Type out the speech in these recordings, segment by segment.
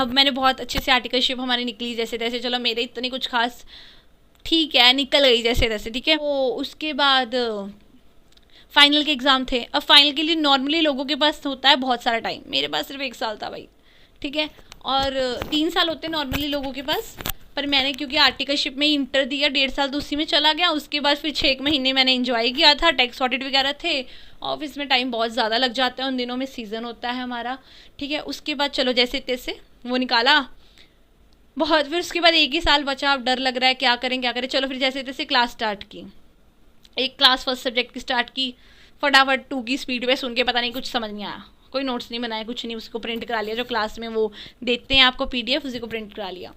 अब मैंने बहुत अच्छे से आर्टिकलशिप हमारी निकली जैसे तैसे, चलो मेरे इतनी कुछ खास ठीक है निकल गई जैसे तैसे, ठीक है। वो उसके बाद फाइनल के एग्ज़ाम थे। अब फाइनल के लिए नॉर्मली लोगों के पास होता है बहुत सारा टाइम, मेरे पास सिर्फ 1 साल था भाई, ठीक है। और 3 साल होते हैं नॉर्मली लोगों के पास, पर मैंने क्योंकि आर्टिकलशिप में इंटर दिया, 1.5 साल तो उसी में चला गया। उसके बाद फिर 6 महीने मैंने इन्जॉय किया था, टैक्स ऑडिट वगैरह थे, ऑफिस में टाइम बहुत ज़्यादा लग जाता है उन दिनों में, सीज़न होता है हमारा, ठीक है। उसके बाद चलो जैसे तैसे वो निकाला बहुत, फिर उसके बाद 1 ही साल बचा, अब डर लग रहा है क्या करें क्या करें, चलो फिर जैसे तैसे क्लास स्टार्ट की। एक क्लास फर्स्ट सब्जेक्ट की स्टार्ट की, फटाफट 2 की स्पीड पे सुन के, पता नहीं कुछ समझ नहीं आया, कोई नोट्स नहीं बनाया कुछ नहीं, उसको प्रिंट करा लिया, जो क्लास में वो देते हैं आपको PDF, उसी को प्रिंट करा लिया।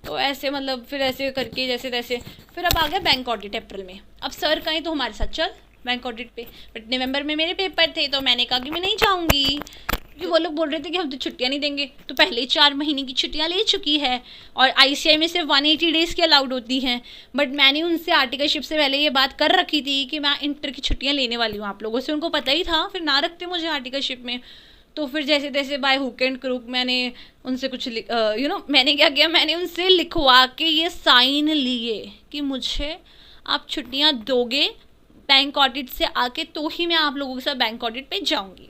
तो ऐसे मतलब फिर ऐसे करके जैसे तैसे फिर अब आ गया बैंक ऑडिट अप्रैल में। अब सर कहें तो हमारे साथ चल बैंक ऑडिट पे, बट नवंबर में मेरे पेपर थे तो मैंने कहा कि मैं नहीं जाऊँगी, क्योंकि वो लोग बोल रहे थे कि हम तो छुट्टियाँ नहीं देंगे, तो पहले ही 4 महीने की छुट्टियाँ ले चुकी है, और ICI में सिर्फ 180 डेज़ की अलाउड होती हैं। बट मैंने उनसे आर्टिकलशिप से पहले ये बात कर रखी थी कि मैं इंटर की छुट्टियाँ लेने वाली हूँ आप लोगों से, उनको पता ही था, फिर ना रखते मुझे आर्टिकलशिप में। तो फिर जैसे तैसे बाय हुक एंड क्रूक मैंने उनसे कुछ मैंने क्या किया, मैंने उनसे लिखवा के ये साइन लिए कि मुझे आप छुट्टियाँ दोगे बैंक ऑडिट से आके, तो ही मैं आप लोगों के साथ बैंक ऑडिट पे जाऊँगी।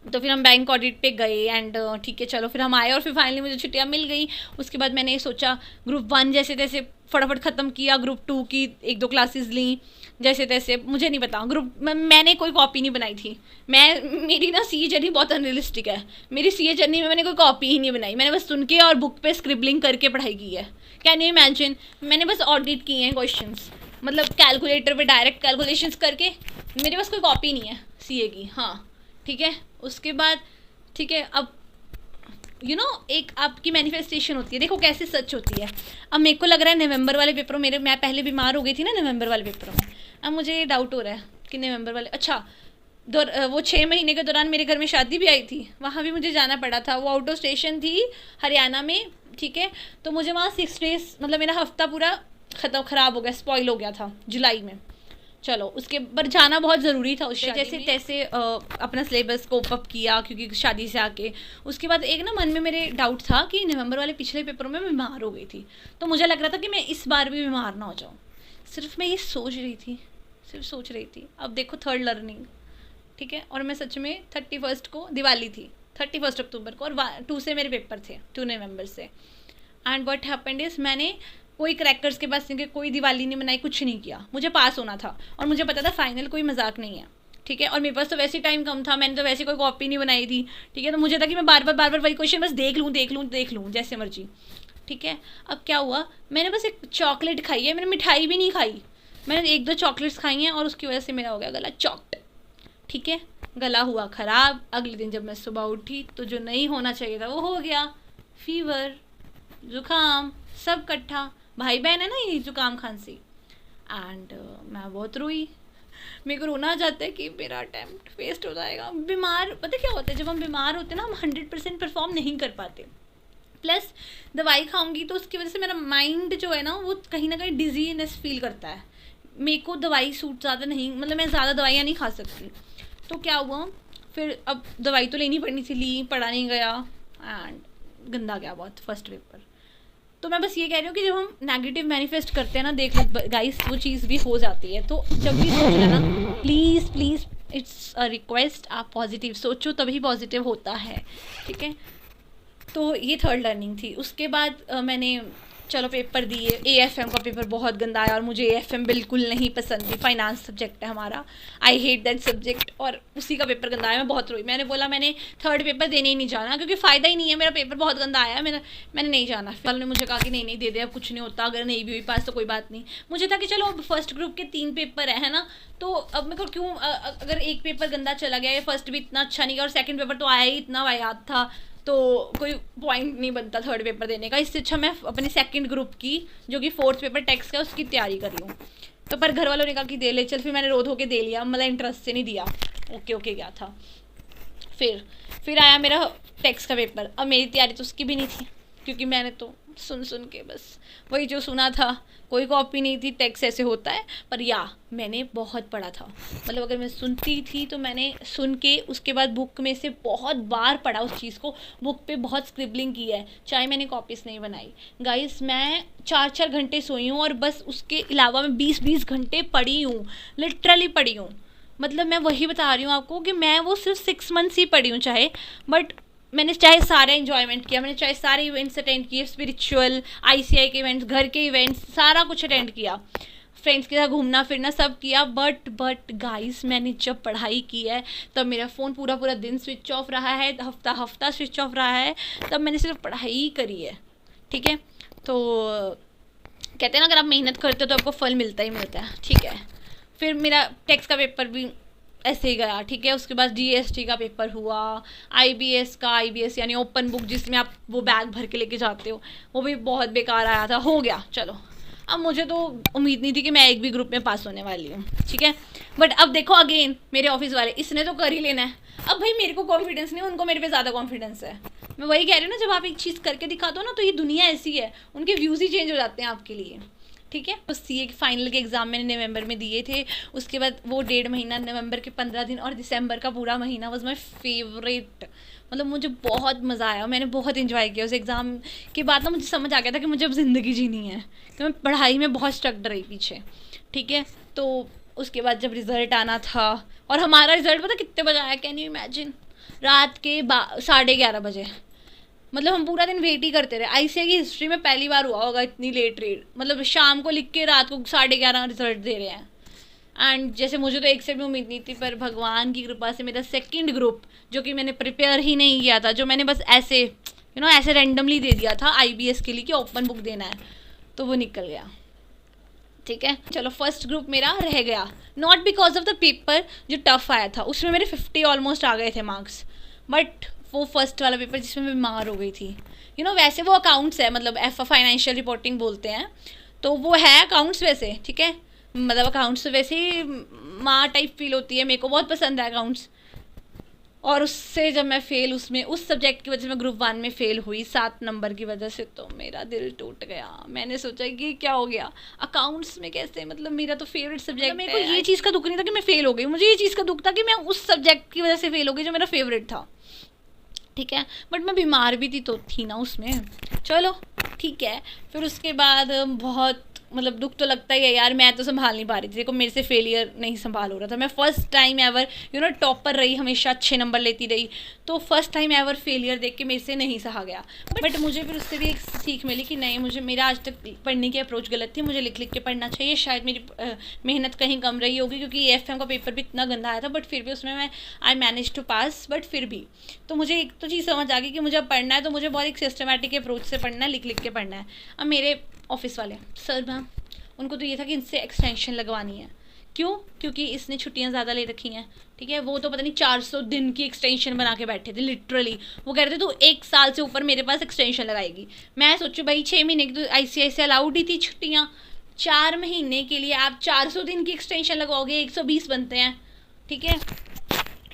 तो फिर हम बैंक ऑडिट पे गए एंड ठीक है चलो फिर हम आए, और फिर फाइनली मुझे छुट्टियाँ मिल गई। उसके बाद मैंने सोचा ग्रुप 1 जैसे तैसे फटाफट ख़त्म किया, ग्रुप 2 की 1-2 क्लासेस ली जैसे तैसे, मुझे नहीं पता मैंने कोई कॉपी नहीं बनाई थी। मेरी ना CA जर्नी बहुत अनरियलिस्टिक है, मेरी CA जर्नी में मैंने कोई कॉपी ही नहीं बनाई, मैंने बस सुन के और बुक पे स्क्रिबलिंग करके पढ़ाई की है। कैन यू इमेजिन, मैंने बस ऑडिट किए हैं क्वेश्चंस, मतलब कैलकुलेटर पे डायरेक्ट कैलकुलेशंस करके, मेरे पास कोई कॉपी नहीं है CA की, हाँ ठीक है। उसके बाद ठीक है, अब एक आपकी मैनिफेस्टेशन होती है, देखो कैसे सच होती है। अब मेरे को लग रहा है नवंबर वाले पेपरों मैं पहले बीमार हो गई थी ना नवंबर वाले पेपरों में, अब मुझे ये डाउट हो रहा है कि नवंबर वाले, अच्छा वो 6 महीने के दौरान मेरे घर में शादी भी आई थी, वहाँ भी मुझे जाना पड़ा था, वो आउट ऑफ स्टेशन थी हरियाणा में, ठीक है। तो मुझे वहाँ 6 डेज़ मतलब मेरा हफ्ता पूरा ख़राब हो गया, स्पॉइल हो गया था जुलाई में। चलो उसके पर जाना बहुत ज़रूरी था उस शादी जैसे में। तैसे अपना सिलेबस कोप अप किया क्योंकि शादी से आके। उसके बाद एक ना मन में मेरे डाउट था कि नवंबर वाले पिछले पेपरों में मैं बीमार हो गई थी, तो मुझे लग रहा था कि मैं इस बार भी बीमार ना हो जाऊँ, सिर्फ मैं ये सोच रही थी। अब देखो थर्ड लर्निंग, ठीक है। और मैं सच में 31 को दिवाली थी, 31 अक्टूबर को, और 2 से मेरे पेपर थे, 2 नवंबर से। एंड व्हाट हैपेंड इज़ मैंने कोई क्रैकर्स के पास नहीं, कोई दिवाली नहीं मनाई, कुछ नहीं किया, मुझे पास होना था और मुझे पता था फाइनल कोई मजाक नहीं है, ठीक है। और मेरे पास तो वैसे टाइम कम था, मैंने तो वैसे कोई कॉपी नहीं बनाई थी, ठीक है। तो मुझे था कि मैं बार बार वही क्वेश्चन बस देख लूँ जैसे मर्जी, ठीक है। अब क्या हुआ, मैंने बस एक चॉकलेट खाई है, मैंने मिठाई भी नहीं खाई, मैंने 1-2 चॉकलेट्स खाई हैं, और उसकी वजह से मेरा हो गया गला चॉक्ड, ठीक है। गला हुआ ख़राब। अगले दिन जब मैं सुबह उठी तो जो नहीं होना चाहिए था वो हो गया, फीवर, जुकाम, सब इकट्ठा, भाई बहन है ना ये जुकाम खांसी। एंड मैं बहुत रोई, मेरे को रोना आ जाता है कि मेरा अटैम्प्ट वेस्ट हो जाएगा। बीमार पता क्या होता है, जब हम बीमार होते हैं ना हम 100% परफॉर्म नहीं कर पाते, प्लस दवाई खाऊंगी तो उसकी वजह से मेरा माइंड जो है ना वो कहीं ना कहीं डिजीनेस फील करता है। मेरे को दवाई सूट ज़्यादा नहीं, मतलब मैं ज़्यादा दवाइयाँ नहीं खा सकती। तो क्या हुआ फिर, अब दवाई तो लेनी पड़नी थी, ली, पढ़ा नहीं गया एंड गंदा गया बहुत फर्स्ट पेपर। तो मैं बस ये कह रही हूँ कि जब हम नेगेटिव मैनिफेस्ट करते हैं ना, देख लो गाइस वो चीज़ भी हो जाती है। तो जब भी सोचना ना, प्लीज़ इट्स अ रिक्वेस्ट, आप पॉजिटिव सोचो तभी पॉजिटिव होता है, ठीक है। तो ये थर्ड लर्निंग थी। उसके बाद मैंने चलो पेपर दिए, AFM का पेपर बहुत गंदा आया और मुझे AFM बिल्कुल नहीं पसंद थी, फाइनेंस सब्जेक्ट है हमारा, आई हेट दैट सब्जेक्ट, और उसी का पेपर गंदा आया, मैं बहुत रोई। मैंने बोला मैंने थर्ड पेपर देने ही नहीं जाना क्योंकि फ़ायदा ही नहीं है, मेरा पेपर बहुत गंदा आया, मैंने नहीं जाना। फिर ने मुझे कहा कि नहीं दे दे, अब कुछ नहीं होता, अगर नहीं भी हुई पास तो कोई बात नहीं। मुझे था कि चलो अब फर्स्ट ग्रुप के 3 पेपर है ना, तो अब मेरे को क्यों, अगर एक पेपर गंदा चला गया, फर्स्ट भी इतना अच्छा नहीं गया और सेकेंड पेपर तो आया ही इतना वाहियात था, तो कोई पॉइंट नहीं बनता थर्ड पेपर देने का। इससे अच्छा मैं अपने सेकंड ग्रुप की जो कि 4th पेपर टैक्स का उसकी तैयारी कर लूँ। तो पर घर वालों ने कहा कि दे ले चल, फिर मैंने रो धो के दे लिया, मतलब इंटरेस्ट से नहीं दिया, ओके गया था। फिर आया मेरा टैक्स का पेपर, अब मेरी तैयारी तो उसकी भी नहीं थी, क्योंकि मैंने तो सुन के बस वही जो सुना था, कोई कॉपी नहीं थी, टेक्स्ट ऐसे होता है। पर या मैंने बहुत पढ़ा था, मतलब अगर मैं सुनती थी तो मैंने सुन के उसके बाद बुक में से बहुत बार पढ़ा उस चीज़ को, बुक पे बहुत स्क्रिबलिंग की है, चाहे मैंने कॉपीज नहीं बनाई। गाइस मैं 4-4 घंटे सोई हूँ और बस उसके अलावा मैं 20-20 घंटे पढ़ी हूँ, लिटरली पढ़ी हूँ। मतलब मैं वही बता रही हूँ आपको कि मैं वो सिर्फ 6 मंथ्स ही पढ़ी हूँ चाहे, बट मैंने चाहे सारा इन्जॉयमेंट किया, मैंने चाहे सारे इवेंट्स अटेंड किए, स्पिरिचुअल, आईसीआई के इवेंट्स, घर के इवेंट्स, सारा कुछ अटेंड किया, फ्रेंड्स के साथ घूमना फिरना सब किया। बट गाइस मैंने जब पढ़ाई की है तब मेरा फ़ोन पूरा पूरा दिन स्विच ऑफ रहा है, हफ्ता हफ्ता स्विच ऑफ रहा है, तब मैंने सिर्फ पढ़ाई ही करी है। ठीक है, तो कहते हैं ना अगर आप मेहनत करते हो तो आपको फल मिलता ही मिलता है। ठीक है, फिर मेरा टेक्स्ट का पेपर भी ऐसे ही गया। ठीक है, उसके बाद जीएसटी का पेपर हुआ, आईबीएस का, आईबीएस यानी ओपन बुक जिसमें आप वो बैग भर के लेके जाते हो, वो भी बहुत बेकार आया था। हो गया चलो, अब मुझे तो उम्मीद नहीं थी कि मैं एक भी ग्रुप में पास होने वाली हूँ। ठीक है, बट अब देखो अगेन मेरे ऑफिस वाले, इसने तो कर ही लेना है। अब भाई मेरे को कॉन्फिडेंस नहीं, उनको मेरे पे ज़्यादा कॉन्फिडेंस है। मैं वही कह रही हूँ ना, जब आप एक चीज़ करके दिखा दो ना तो ये दुनिया ऐसी है, उनके व्यूज़ ही चेंज हो जाते हैं आपके लिए। ठीक है, तो सीए के फाइनल के एग्ज़ाम मैंने नवंबर में दिए थे, उसके बाद वो 1.5 महीना, नवंबर के 15 दिन और दिसंबर का पूरा महीना वॉज माई फेवरेट। मतलब मुझे बहुत मज़ा आया, मैंने बहुत इन्जॉय किया उस एग्ज़ाम के बाद ना मुझे समझ आ गया था कि मुझे अब ज़िंदगी जीनी है, कि मैं पढ़ाई में बहुत स्ट्रक्ट रही पीछे। ठीक है, तो उसके बाद जब रिज़ल्ट आना था, और हमारा रिज़ल्ट पता कितने बजे आया, कैन यू इमेजिन, रात के 11:30 बजे। मतलब हम पूरा दिन वेट ही करते रहे। आईसीआई की हिस्ट्री में पहली बार हुआ होगा इतनी लेट रीड, मतलब शाम को लिख के रात को 11:30 रिजल्ट दे रहे हैं। एंड जैसे मुझे तो एक से भी उम्मीद नहीं थी, पर भगवान की कृपा से मेरा सेकंड ग्रुप, जो कि मैंने प्रिपेयर ही नहीं किया था, जो मैंने बस ऐसे ऐसे रैंडमली दे दिया था आईबीएस के लिए कि ओपन बुक देना है, तो वो निकल गया। ठीक है, चलो फर्स्ट ग्रुप मेरा रह गया, not because of the paper जो टफ आया था, उसमें मेरे 50 ऑलमोस्ट आ गए थे मार्क्स, बट वो फर्स्ट वाला पेपर जिसमें मैं बीमार हो गई थी। वैसे वो अकाउंट्स है, मतलब फाइनेंशियल रिपोर्टिंग बोलते हैं, तो वो है अकाउंट्स वैसे। ठीक है, मतलब अकाउंट्स तो वैसे ही माँ टाइप फील होती है, मेरे को बहुत पसंद है अकाउंट्स। और उससे जब मैं फेल, उसमें उस सब्जेक्ट की वजह से मैं ग्रुप 1 में फेल हुई 7 नंबर की वजह से, तो मेरा दिल टूट गया। मैंने सोचा कि क्या हो गया, अकाउंट्स में कैसे, मतलब मेरा तो फेवरेट सब्जेक्ट। मेरे को ये चीज़ का दुख नहीं था कि मैं फेल हो गई, मुझे ये चीज़ का दुख था कि मैं उस सब्जेक्ट की वजह से फेल हो गई जो मेरा फेवरेट था। ठीक है, बट मैं बीमार भी थी ना उसमें। चलो ठीक है, फिर उसके बाद बहुत मतलब दुख तो लगता ही है यार, मैं तो संभाल नहीं पा रही थी। देखो मेरे से फेलियर नहीं संभाल हो रहा था, मैं फर्स्ट टाइम एवर टॉपर रही, हमेशा अच्छे नंबर लेती रही, तो फर्स्ट टाइम एवर फेलियर देख के मेरे से नहीं सहा गया। बट मुझे फिर उससे भी एक सीख मिली कि नहीं, मुझे मेरा आज तक पढ़ने की अप्रोच गलत थी, मुझे लिख लिख के पढ़ना चाहिए। शायद मेरी मेहनत कहीं कम रही होगी, क्योंकि एफएम का पेपर भी इतना गंदा आया था, बट फिर भी उसमें मैं I manage to pass. But फिर भी तो मुझे एक तो चीज़ समझ आ गई कि मुझे अब पढ़ना है तो मुझे बहुत एक सिस्टमेटिक अप्रोच से पढ़ना है, लिख लिख के पढ़ना है। अब मेरे ऑफिस वाले सर मैम, उनको तो ये था कि इनसे एक्सटेंशन लगवानी है। क्यों? क्योंकि इसने छुट्टियां ज़्यादा ले रखी हैं। ठीक है, वो तो पता नहीं 400 दिन की एक्सटेंशन बना के बैठे थे लिटरली। वो कह रहे थे तू 1 साल से ऊपर मेरे पास एक्सटेंशन लगाएगी। मैं सोचू भाई 6 महीने की तो ICICI अलाउड ही थी छुट्टियाँ, 4 महीने के लिए आप 400 दिन की एक्सटेंशन लगवाओगे, 120 बनते हैं। ठीक है,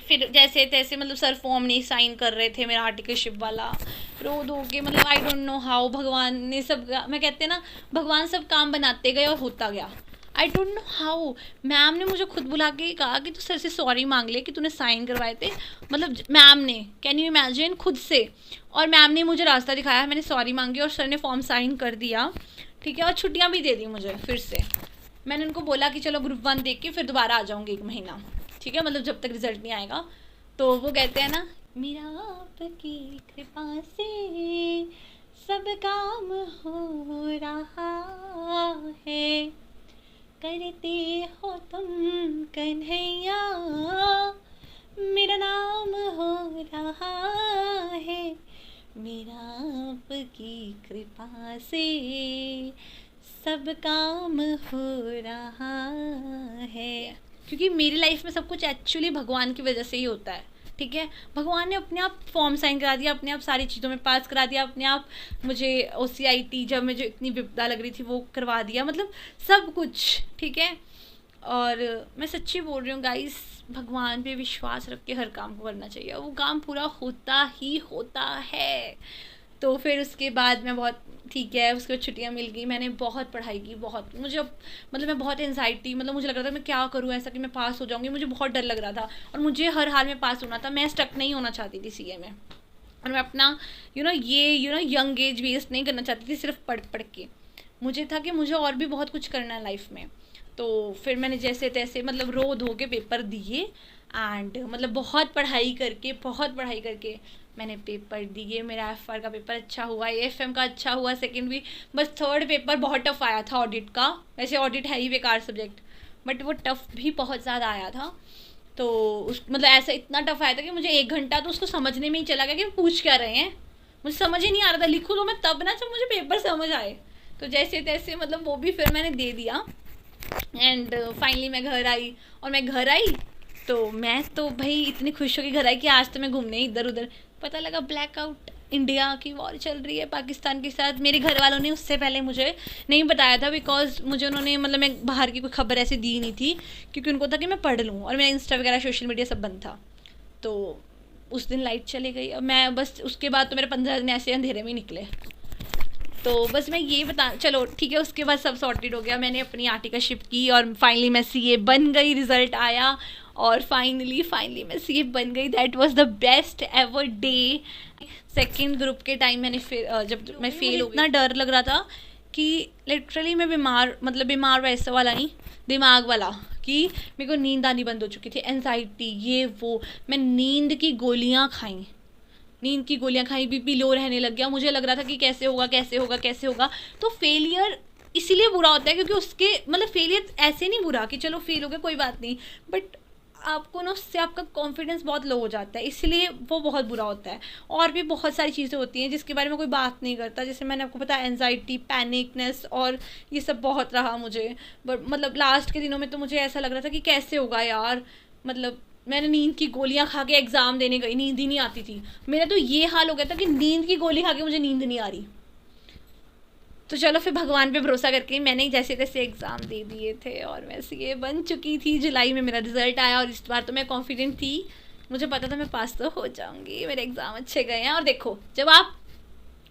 फिर जैसे तैसे मतलब सर फॉर्म नहीं साइन कर रहे थे मेरा आर्टिकलशिप वाला, रो दो के, मतलब आई डोंट नो हाउ भगवान ने सब, मैं कहते हैं ना भगवान सब काम बनाते गए और होता गया। I don't know how ma'am ने मुझे खुद बुला के कहा कि तू सर से सॉरी मांग ले कि तूने साइन करवाए थे, मतलब मैम ने, कैन यू इमेजिन, खुद से। और मैम ने मुझे रास्ता दिखाया, मैंने सॉरी मांगी और सर ने फॉर्म साइन कर दिया। ठीक है, और छुट्टियाँ भी दे दी मुझे फिर से। मैंने उनको बोला कि चलो ग्रुप 1 देख के फिर दोबारा आ जाऊँगी 1 महीना। ठीक है, मतलब जब तक रिजल्ट नहीं आएगा। तो वो कहते हैं ना, मेरा आपकी कृपा से सब काम हो रहा है, करते हो तुम कन्हैया, मेरा नाम हो रहा है, मेरा आपकी कृपा से सब काम हो रहा है। क्योंकि मेरी लाइफ में सब कुछ एक्चुअली भगवान की वजह से ही होता है। ठीक है, भगवान ने अपने आप फॉर्म साइन करा दिया, अपने आप सारी चीज़ों में पास करा दिया, अपने आप मुझे OCIT जब मुझे इतनी विपदा लग रही थी वो करवा दिया, मतलब सब कुछ। ठीक है, और मैं सच्ची बोल रही हूँ गाइस, भगवान पे विश्वास रख के हर काम को करना चाहिए, वो काम पूरा होता ही होता है। तो फिर उसके बाद मैं बहुत ठीक है, उसके बाद छुट्टियाँ मिल गई, मैंने बहुत पढ़ाई की, बहुत मुझे मतलब मैं बहुत एनजाइटी, मतलब मुझे लग रहा था मैं क्या करूँ ऐसा कि मैं पास हो जाऊँगी, मुझे बहुत डर लग रहा था और मुझे हर हाल में पास होना था, मैं स्टक नहीं होना चाहती थी सीए में। और मैं अपना ये यंग एज वेस्ट नहीं करना चाहती थी सिर्फ पढ़ पढ़ के। मुझे था कि मुझे और भी बहुत कुछ करना है लाइफ में। तो फिर मैंने जैसे तैसे मतलब रो धो के पेपर दिए एंड मतलब बहुत पढ़ाई करके मैंने पेपर दिए। मेरा एफ का पेपर अच्छा हुआ, एएफएम का अच्छा हुआ, सेकंड भी, बस थर्ड पेपर बहुत टफ आया था ऑडिट का। वैसे ऑडिट है ही बेकार सब्जेक्ट, बट वो टफ भी बहुत ज़्यादा आया था। तो उस मतलब ऐसा इतना टफ आया था कि मुझे 1 घंटा तो उसको समझने में ही चला गया कि पूछ क्या रहे हैं, मुझे समझ ही नहीं आ रहा था। लिखूँ तो मैं तब ना जब मुझे पेपर समझ आए। तो जैसे तैसे मतलब वो भी फिर मैंने दे दिया एंड फाइनली मैं घर आई। और मैं घर आई तो मैं तो भाई इतनी खुश हो के घर आई कि आज तो मैं घूमने इधर उधर। पता लगा ब्लैकआउट, इंडिया की वॉर चल रही है पाकिस्तान के साथ। मेरे घर वालों ने उससे पहले मुझे नहीं बताया था, बिकॉज मुझे उन्होंने मतलब मैं बाहर की कोई खबर ऐसे दी नहीं थी, क्योंकि उनको था कि मैं पढ़ लूँ और मेरा इंस्टा वगैरह सोशल मीडिया सब बंद था। तो उस दिन लाइट चली गई और मैं बस उसके बाद तो मेरे 15 दिन ऐसे अंधेरे में निकले। तो बस मैं ये बता, चलो ठीक है, उसके बाद सब सॉर्टेड हो गया, मैंने अपनी आर्टिकलशिप की और फाइनली मैं सीए बन गई। रिजल्ट आया और फाइनली मैं सीए बन गई। That was the best ever day. Second group के टाइम मैंने जब मैं फेल हो गई, इतना डर लग रहा था कि लिटरली मैं बीमार वैसा वाला नहीं, दिमाग वाला, कि मेरे को नींद आनी बंद हो चुकी थी, एनजाइटी ये वो। मैं नींद की गोलियाँ खाई, बीपी लो रहने लग गया। मुझे लग रहा था कि कैसे होगा। तो फेलियर इसीलिए बुरा होता है क्योंकि उसके मतलब फेलियर ऐसे नहीं बुरा कि चलो फेल हो गया कोई बात नहीं, बट आपको ना उससे आपका कॉन्फिडेंस बहुत लो हो जाता है, इसलिए वो बहुत बुरा होता है। और भी बहुत सारी चीज़ें होती हैं जिसके बारे में कोई बात नहीं करता, जैसे मैंने आपको बताया एनजाइटी, पैनिकनेस और ये सब बहुत रहा मुझे। बट मतलब लास्ट के दिनों में तो मुझे ऐसा लग रहा था कि कैसे होगा यार। मतलब मैंने नींद की गोलियां खा के एग्ज़ाम देने गई, नींद ही नहीं आती थी। मेरा तो ये हाल हो गया था कि नींद की गोली खा के मुझे नींद नहीं आ रही। तो चलो फिर भगवान पे भरोसा करके मैंने जैसे तैसे एग्ज़ाम दे दिए थे और मैं सीए बन चुकी थी। जुलाई में मेरा रिज़ल्ट आया और इस बार तो मैं कॉन्फिडेंट थी, मुझे पता था मैं पास तो हो जाऊंगी, मेरे एग्ज़ाम अच्छे गए हैं। और देखो, जब आप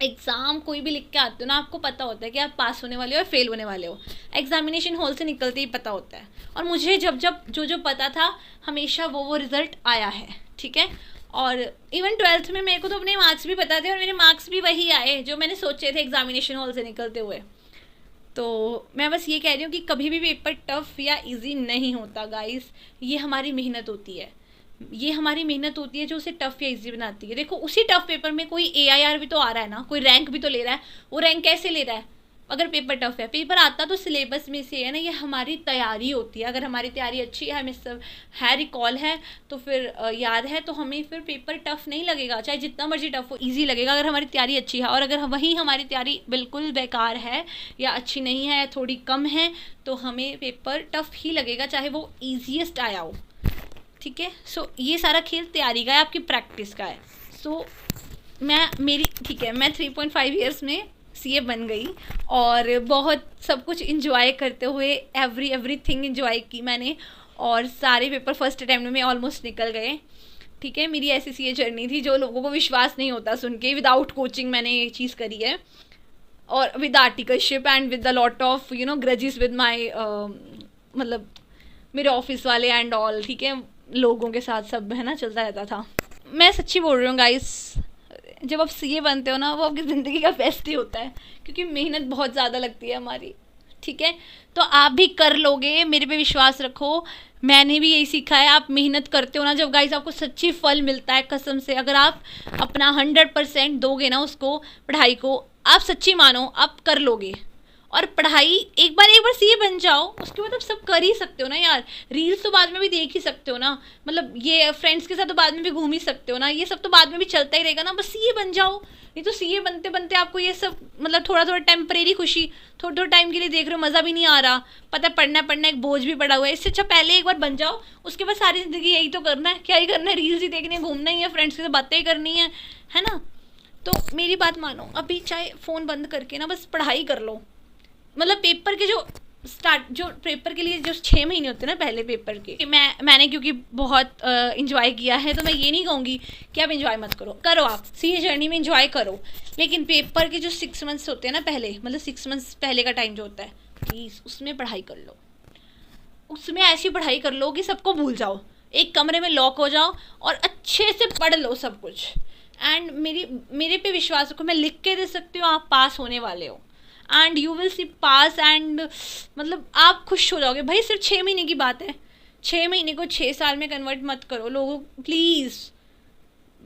एग्ज़ाम कोई भी लिख के आते हो ना, आपको पता होता है कि आप पास होने वाले हो या फेल होने वाले हो। एग्जामिनेशन हॉल से निकलते ही पता होता है। और मुझे जब जो पता था हमेशा वो रिज़ल्ट आया है, ठीक है। और इवन 12th में मेरे को तो अपने मार्क्स भी पता थे और मेरे मार्क्स भी वही आए जो मैंने सोचे थे एग्जामिनेशन हॉल से निकलते हुए। तो मैं बस ये कह रही हूँ कि कभी भी पेपर टफ़ या इजी नहीं होता गाइस, ये हमारी मेहनत होती है जो उसे टफ़ या इजी बनाती है। देखो, उसी टफ़ पेपर में कोई AIR भी तो आ रहा है ना, कोई रैंक भी तो ले रहा है। वो रैंक कैसे ले रहा है? अगर पेपर टफ़ है, पेपर आता तो सिलेबस में से है ना, ये हमारी तैयारी होती है। अगर हमारी तैयारी अच्छी है, हमें सब है, रिकॉल है, तो फिर याद है, तो हमें फिर पेपर टफ़ नहीं लगेगा, चाहे जितना मर्जी टफ़ हो, ईजी लगेगा अगर हमारी तैयारी अच्छी है। और अगर वहीं हमारी तैयारी बिल्कुल बेकार है या अच्छी नहीं है, थोड़ी कम है, तो हमें पेपर टफ़ ही लगेगा, चाहे वो ईजीएस्ट आया हो, ठीक है। सो ये सारा खेल तैयारी का है, आपकी प्रैक्टिस का है। सो मैं 3.5 ईयर्स में सीए बन गई और बहुत सब कुछ इंजॉय करते हुए एवरीथिंग इंजॉय की मैंने। और सारे पेपर फर्स्ट अटैम्प्ट में ऑलमोस्ट निकल गए, ठीक है। मेरी ऐसी सीए जर्नी थी जो लोगों को विश्वास नहीं होता सुन के। विदाउट कोचिंग मैंने ये चीज़ करी है और with articleship and with the lot of grudges with my मतलब मेरे ऑफिस वाले एंड ऑल, ठीक है, लोगों के साथ सब है ना चलता रहता था। मैं सच्ची बोल रही हूँ गाइस, जब आप सीए बनते हो ना, वो आपकी ज़िंदगी का बेस्ट ही होता है, क्योंकि मेहनत बहुत ज़्यादा लगती है हमारी, ठीक है। तो आप भी कर लोगे, मेरे पे विश्वास रखो। मैंने भी यही सीखा है, आप मेहनत करते हो ना जब गाइस, आपको सच्ची फल मिलता है कसम से। अगर आप अपना 100% दोगे ना उसको, पढ़ाई को, आप सच्ची मानो आप कर लोगे। और पढ़ाई एक बार सीए बन जाओ, उसके बाद आप सब कर ही सकते हो ना यार। रील्स तो बाद में भी देख ही सकते हो ना, मतलब ये फ्रेंड्स के साथ तो बाद में भी घूम ही सकते हो ना, ये सब तो बाद में भी चलता ही रहेगा ना। बस सीए बन जाओ, नहीं तो सीए बनते बनते आपको ये सब मतलब थोड़ा टेम्परेरी खुशी, थोड़ा टाइम के लिए देख रहे हो, मज़ा भी नहीं आ रहा, पता पढ़ना एक बोझ भी पड़ा हुआ है। इससे अच्छा पहले एक बार बन जाओ, उसके बाद सारी ज़िंदगी यही तो करना है, क्या ही करना है, रील्स ही देखनी है, घूमना ही है, फ्रेंड्स के साथ बातें ही करनी है ना। तो मेरी बात मानो, अभी चाहे फ़ोन बंद करके ना बस पढ़ाई कर लो। मतलब पेपर के जो स्टार्ट जो पेपर के लिए जो 6 महीने होते हैं ना पहले पेपर के, मैंने क्योंकि बहुत इंजॉय किया है, तो मैं ये नहीं कहूँगी कि आप इंजॉय मत करो आप सीए जर्नी में इंजॉय करो, लेकिन पेपर के जो 6 मंथ्स होते हैं ना पहले, मतलब 6 मंथ्स पहले का टाइम जो होता है, प्लीज़ उसमें पढ़ाई कर लो, उसमें ऐसी पढ़ाई कर लो कि सबको भूल जाओ, एक कमरे में लॉक हो जाओ और अच्छे से पढ़ लो सब कुछ। एंड मेरे पे विश्वास रखो, मैं लिख के दे सकती हूँ, आप पास होने वाले हो and you will see pass. And मतलब आप खुश हो जाओगे भाई, सिर्फ 6 महीने की बात है, 6 महीने को 6 साल में कन्वर्ट मत करो लोगों, प्लीज़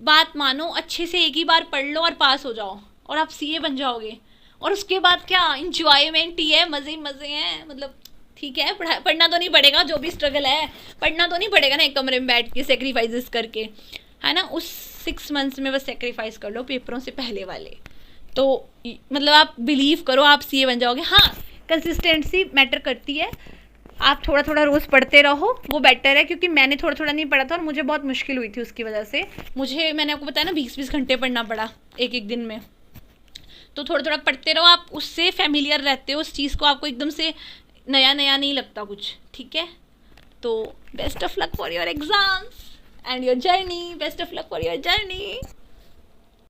बात मानो, अच्छे से एक ही बार पढ़ लो और पास हो जाओ और आप सीए बन जाओगे। और उसके बाद क्या इंजॉयमेंट ही है, मज़े ही मज़े हैं। मतलब ठीक है, पढ़ना तो नहीं पड़ेगा, जो भी स्ट्रगल है पढ़ना तो नहीं पड़ेगा ना एक कमरे में बैठ के सेक्रीफाइसेस करके, है ना। उस 6 मंथ्स में बस सेक्रीफाइस कर लो पेपरों से पहले वाले, तो मतलब आप बिलीव करो आप सीए बन जाओगे। हाँ, कंसिस्टेंसी मैटर करती है, आप थोड़ा थोड़ा रोज़ पढ़ते रहो, वो बेटर है, क्योंकि मैंने थोड़ा थोड़ा नहीं पढ़ा था और मुझे बहुत मुश्किल हुई थी उसकी वजह से। मैंने आपको बताया ना 20-20 घंटे पढ़ना पड़ा एक एक दिन में, तो थोड़ा थोड़ा पढ़ते रहो, आप उससे फैमिलियर रहते हो उस चीज़ को, आपको एकदम से नया नया नहीं लगता कुछ, ठीक है। तो best of luck for your exams and your journey, best of luck for your journey.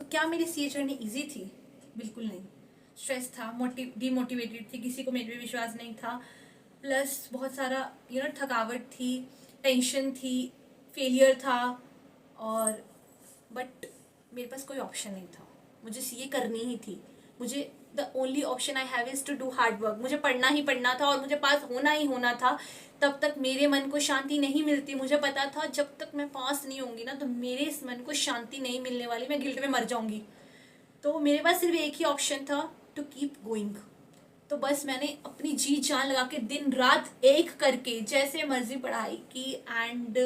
क्या मेरी सीए जर्नी ईजी थी? बिल्कुल नहीं, स्ट्रेस था, डीमोटिवेटेड थी, किसी को मेरे पे विश्वास नहीं था, प्लस बहुत सारा थकावट थी, टेंशन थी, फेलियर था, और बट मेरे पास कोई ऑप्शन नहीं था, मुझे सीए करनी ही थी। मुझे the only option I have is to do hard work, मुझे पढ़ना ही पढ़ना था और मुझे पास होना ही होना था। तब तक मेरे मन को शांति नहीं मिलती, मुझे पता था जब तक मैं पास नहीं होंगी ना तो मेरे इस मन को शांति नहीं मिलने वाली, मैं गिल्ट में मर जाऊंगी। तो मेरे पास सिर्फ एक ही ऑप्शन था, टू कीप गोइंग। तो बस मैंने अपनी जी जान लगा के दिन रात एक करके जैसे मर्जी पढ़ाई की, एंड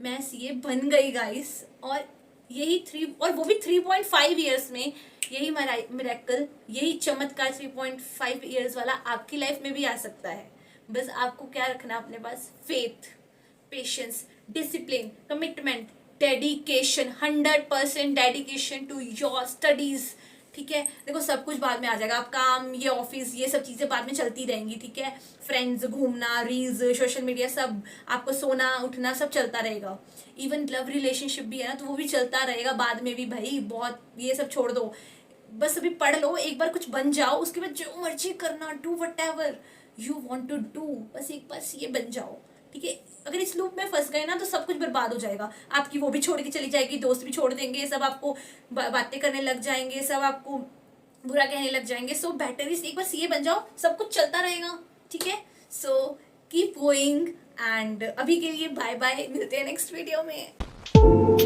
मैं सीए बन गई गाइस। और वो भी 3.5 ईयर्स में। यही मिरेकल, यही चमत्कार 3.5 ईयर्स वाला आपकी लाइफ में भी आ सकता है। बस आपको क्या रखना अपने पास? Faith, patience, discipline, commitment, dedication, 100% dedication to your studies, ठीक है। देखो सब कुछ बाद में आ जाएगा, आप काम, ये ऑफिस, ये सब चीज़ें बाद में चलती रहेंगी, ठीक है। फ्रेंड्स, घूमना, रील्स, सोशल मीडिया, सब आपको सोना उठना सब चलता रहेगा। इवन लव रिलेशनशिप भी है ना, तो वो भी चलता रहेगा बाद में भी भाई, बहुत ये सब छोड़ दो। बस अभी पढ़ लो, एक बार कुछ बन जाओ, उसके बाद जो मर्जी करना, do whatever you want to do, बस एक बार ये बन जाओ, ठीक है। अगर इस लूप में फंस गए ना तो सब कुछ बर्बाद हो जाएगा, आपकी वो भी छोड़ के चली जाएगी, दोस्त भी छोड़ देंगे, सब आपको बातें करने लग जाएंगे, सब आपको बुरा कहने लग जाएंगे। सो बेटर इज एक बार सीए बन जाओ, सब कुछ चलता रहेगा, ठीक है। सो कीप गोइंग, एंड अभी के लिए बाय बाय, मिलते हैं नेक्स्ट वीडियो में।